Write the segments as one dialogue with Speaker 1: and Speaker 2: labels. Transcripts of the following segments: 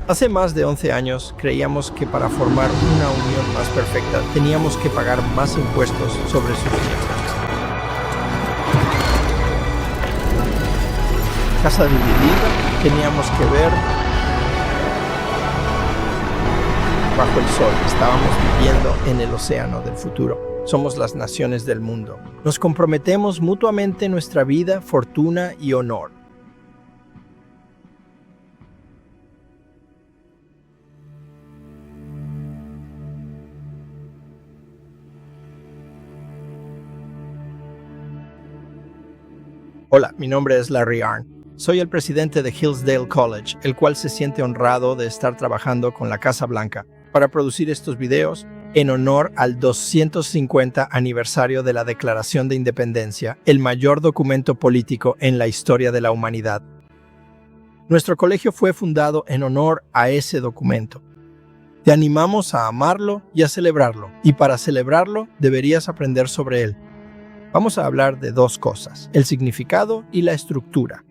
Speaker 1: Hace más de 11 años creíamos que para formar una unión más perfecta teníamos que pagar más impuestos sobre sus riquezas. Casa dividida, teníamos que ver bajo el sol. Estábamos viviendo en el océano del futuro. Somos las naciones del mundo. Nos comprometemos mutuamente nuestra vida, fortuna y honor. Hola, mi nombre es Larry Arnn. Soy el presidente de Hillsdale College, el cual se siente honrado de estar trabajando con la Casa Blanca para producir estos videos en honor al 250 aniversario de la Declaración de Independencia, el mayor documento político en la historia de la humanidad. Nuestro colegio fue fundado en honor a ese documento. Te animamos a amarlo y a celebrarlo, y para celebrarlo deberías aprender sobre él. Vamos a hablar de dos cosas, el significado y la estructura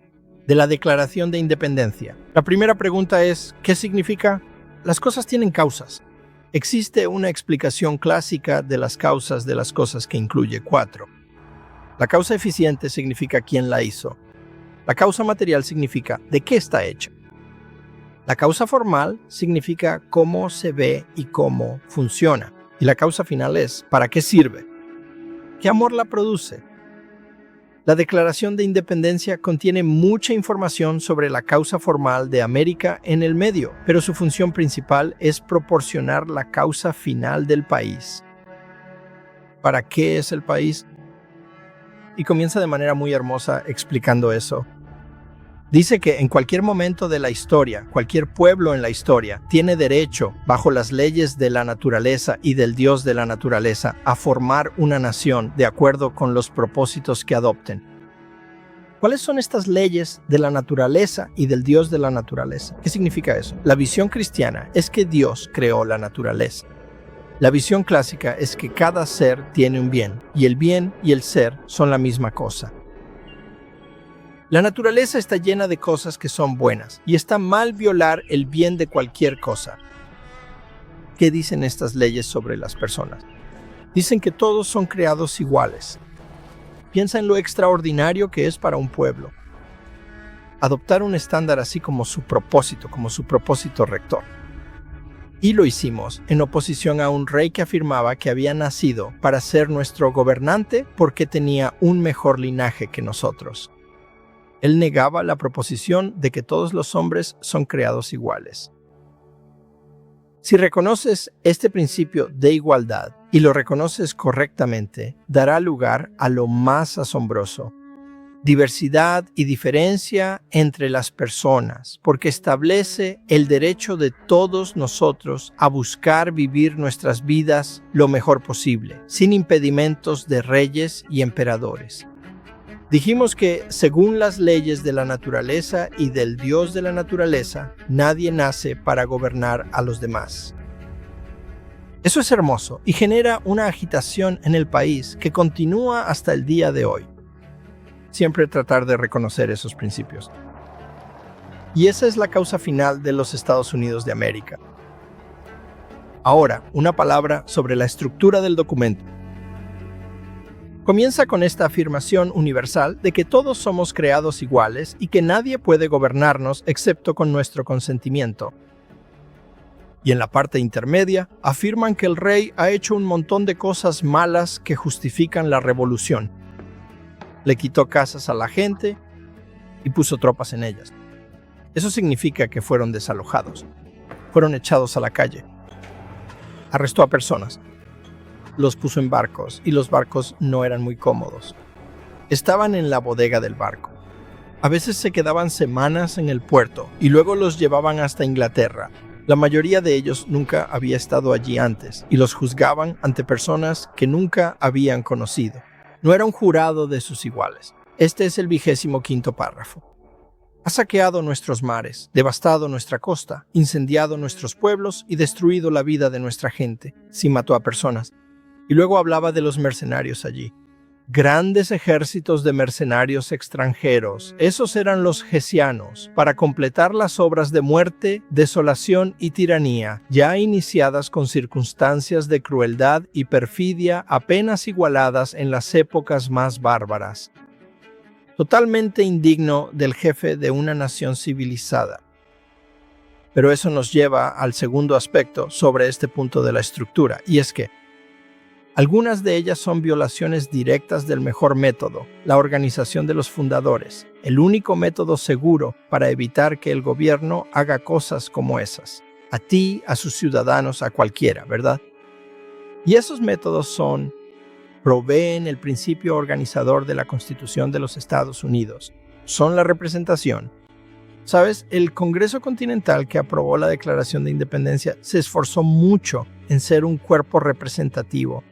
Speaker 1: de la Declaración de Independencia. La primera pregunta es, ¿qué significa? Las cosas tienen causas. Existe una explicación clásica de las causas de las cosas que incluye 4. La causa eficiente significa quién la hizo. La causa material significa de qué está hecha. La causa formal significa cómo se ve y cómo funciona. Y la causa final es ¿para qué sirve? ¿Qué amor la produce? La Declaración de Independencia contiene mucha información sobre la causa formal de América en el medio, pero su función principal es proporcionar la causa final del país. ¿Para qué es el país? Y comienza de manera muy hermosa explicando eso. Dice que en cualquier momento de la historia, cualquier pueblo en la historia tiene derecho, bajo las leyes de la naturaleza y del Dios de la naturaleza, a formar una nación de acuerdo con los propósitos que adopten. ¿Cuáles son estas leyes de la naturaleza y del Dios de la naturaleza? ¿Qué significa eso? La visión cristiana es que Dios creó la naturaleza. La visión clásica es que cada ser tiene un bien, y el bien y el ser son la misma cosa. La naturaleza está llena de cosas que son buenas, y está mal violar el bien de cualquier cosa. ¿Qué dicen estas leyes sobre las personas? Dicen que todos son creados iguales. Piensa en lo extraordinario que es para un pueblo adoptar un estándar así como su propósito rector. Y lo hicimos en oposición a un rey que afirmaba que había nacido para ser nuestro gobernante porque tenía un mejor linaje que nosotros. Él negaba la proposición de que todos los hombres son creados iguales. Si reconoces este principio de igualdad y lo reconoces correctamente, dará lugar a lo más asombroso: diversidad y diferencia entre las personas, porque establece el derecho de todos nosotros a buscar vivir nuestras vidas lo mejor posible, sin impedimentos de reyes y emperadores. Dijimos que, según las leyes de la naturaleza y del Dios de la naturaleza, nadie nace para gobernar a los demás. Eso es hermoso y genera una agitación en el país que continúa hasta el día de hoy. Siempre tratar de reconocer esos principios. Y esa es la causa final de los Estados Unidos de América. Ahora, una palabra sobre la estructura del documento. Comienza con esta afirmación universal de que todos somos creados iguales y que nadie puede gobernarnos excepto con nuestro consentimiento. Y en la parte intermedia, afirman que el rey ha hecho un montón de cosas malas que justifican la revolución. Le quitó casas a la gente y puso tropas en ellas. Eso significa que fueron desalojados, fueron echados a la calle. Arrestó a personas. Los puso en barcos y los barcos no eran muy cómodos. Estaban en la bodega del barco. A veces se quedaban semanas en el puerto y luego los llevaban hasta Inglaterra. La mayoría de ellos nunca había estado allí antes y los juzgaban ante personas que nunca habían conocido. No era un jurado de sus iguales. Este es el 25º párrafo. Ha saqueado nuestros mares, devastado nuestra costa, incendiado nuestros pueblos y destruido la vida de nuestra gente. Sí mató a personas. Y luego hablaba de los mercenarios allí. grandes ejércitos de mercenarios extranjeros. Esos eran los gesianos, para completar las obras de muerte, desolación y tiranía, ya iniciadas con circunstancias de crueldad y perfidia apenas igualadas en las épocas más bárbaras. Totalmente indigno del jefe de una nación civilizada. Pero eso nos lleva al segundo aspecto sobre este punto de la estructura, y es que algunas de ellas son violaciones directas del mejor método, la organización de los fundadores, el único método seguro para evitar que el gobierno haga cosas como esas, a ti, a sus ciudadanos, a cualquiera, ¿verdad? Y esos métodos proveen el principio organizador de la Constitución de los Estados Unidos, son la representación. ¿Sabes? El Congreso Continental que aprobó la Declaración de Independencia se esforzó mucho en ser un cuerpo representativo.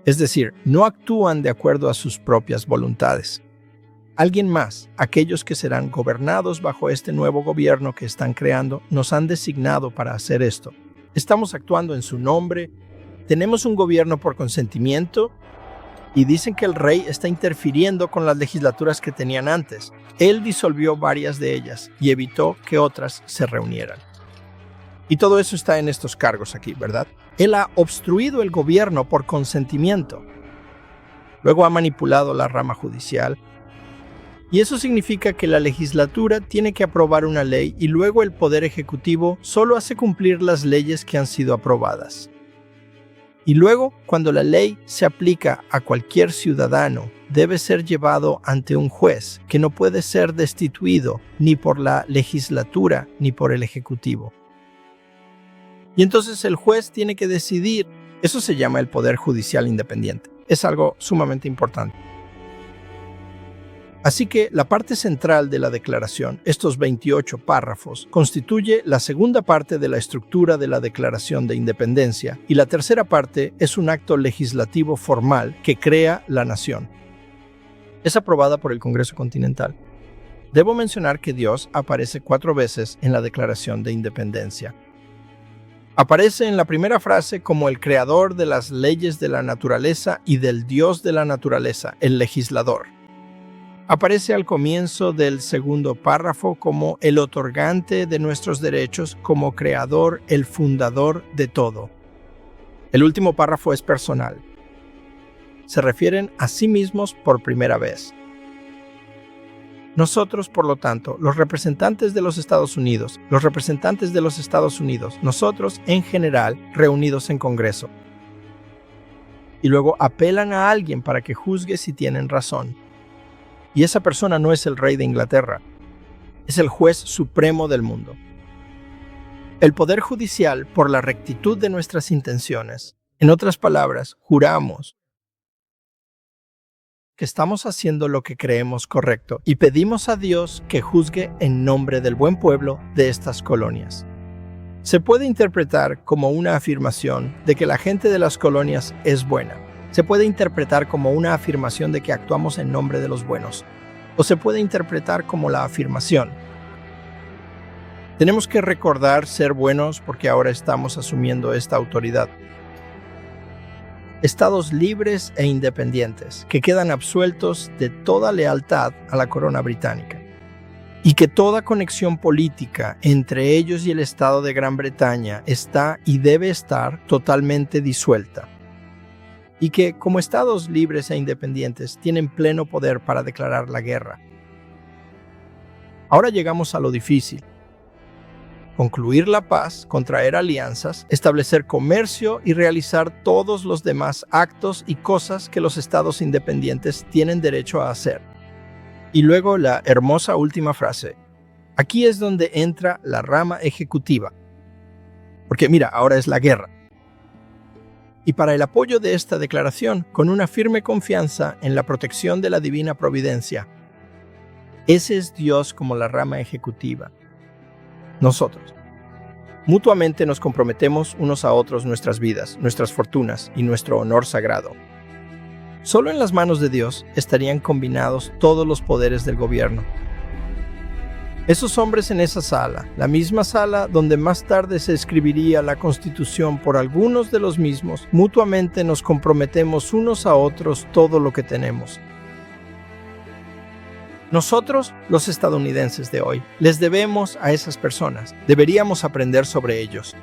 Speaker 1: Es decir, no actúan de acuerdo a sus propias voluntades. Alguien más, aquellos que serán gobernados bajo este nuevo gobierno que están creando, nos han designado para hacer esto. Estamos actuando en su nombre, tenemos un gobierno por consentimiento y dicen que el rey está interfiriendo con las legislaturas que tenían antes. Él disolvió varias de ellas y evitó que otras se reunieran. Y todo eso está en estos cargos aquí, ¿verdad? Él ha obstruido el gobierno por consentimiento. Luego ha manipulado la rama judicial. Y eso significa que la legislatura tiene que aprobar una ley y luego el poder ejecutivo solo hace cumplir las leyes que han sido aprobadas. Y luego, cuando la ley se aplica a cualquier ciudadano, debe ser llevado ante un juez que no puede ser destituido ni por la legislatura ni por el ejecutivo. Y entonces el juez tiene que decidir. Eso se llama el poder judicial independiente. Es algo sumamente importante. Así que la parte central de la declaración, estos 28 párrafos, constituye la segunda parte de la estructura de la Declaración de Independencia y la tercera parte es un acto legislativo formal que crea la nación. Es aprobada por el Congreso Continental. Debo mencionar que Dios aparece 4 veces en la Declaración de Independencia. Aparece en la primera frase como el creador de las leyes de la naturaleza y del Dios de la naturaleza, el legislador. Aparece al comienzo del segundo párrafo como el otorgante de nuestros derechos, como creador, el fundador de todo. El último párrafo es personal. Se refieren a sí mismos por primera vez. Nosotros, por lo tanto, los representantes de los Estados Unidos, nosotros en general, reunidos en Congreso. Y luego apelan a alguien para que juzgue si tienen razón. Y esa persona no es el rey de Inglaterra, es el juez supremo del mundo. El poder judicial, por la rectitud de nuestras intenciones, en otras palabras, juramos que estamos haciendo lo que creemos correcto y pedimos a Dios que juzgue en nombre del buen pueblo de estas colonias. Se puede interpretar como una afirmación de que la gente de las colonias es buena. Se puede interpretar como una afirmación de que actuamos en nombre de los buenos. O se puede interpretar como la afirmación: tenemos que recordar ser buenos porque ahora estamos asumiendo esta autoridad. Estados libres e independientes que quedan absueltos de toda lealtad a la corona británica. Y que toda conexión política entre ellos y el Estado de Gran Bretaña está y debe estar totalmente disuelta. Y que, como estados libres e independientes, tienen pleno poder para declarar la guerra. Ahora llegamos a lo difícil. Concluir la paz, contraer alianzas, establecer comercio y realizar todos los demás actos y cosas que los estados independientes tienen derecho a hacer. Y luego la hermosa última frase. Aquí es donde entra la rama ejecutiva. Porque mira, ahora es la guerra. Y para el apoyo de esta declaración, con una firme confianza en la protección de la divina providencia. Ese es Dios como la rama ejecutiva. Nosotros. Mutuamente nos comprometemos unos a otros nuestras vidas, nuestras fortunas y nuestro honor sagrado. Solo en las manos de Dios estarían combinados todos los poderes del gobierno. Esos hombres en esa sala, la misma sala donde más tarde se escribiría la Constitución por algunos de los mismos, mutuamente nos comprometemos unos a otros todo lo que tenemos. Nosotros, los estadounidenses de hoy, les debemos a esas personas. Deberíamos aprender sobre ellos.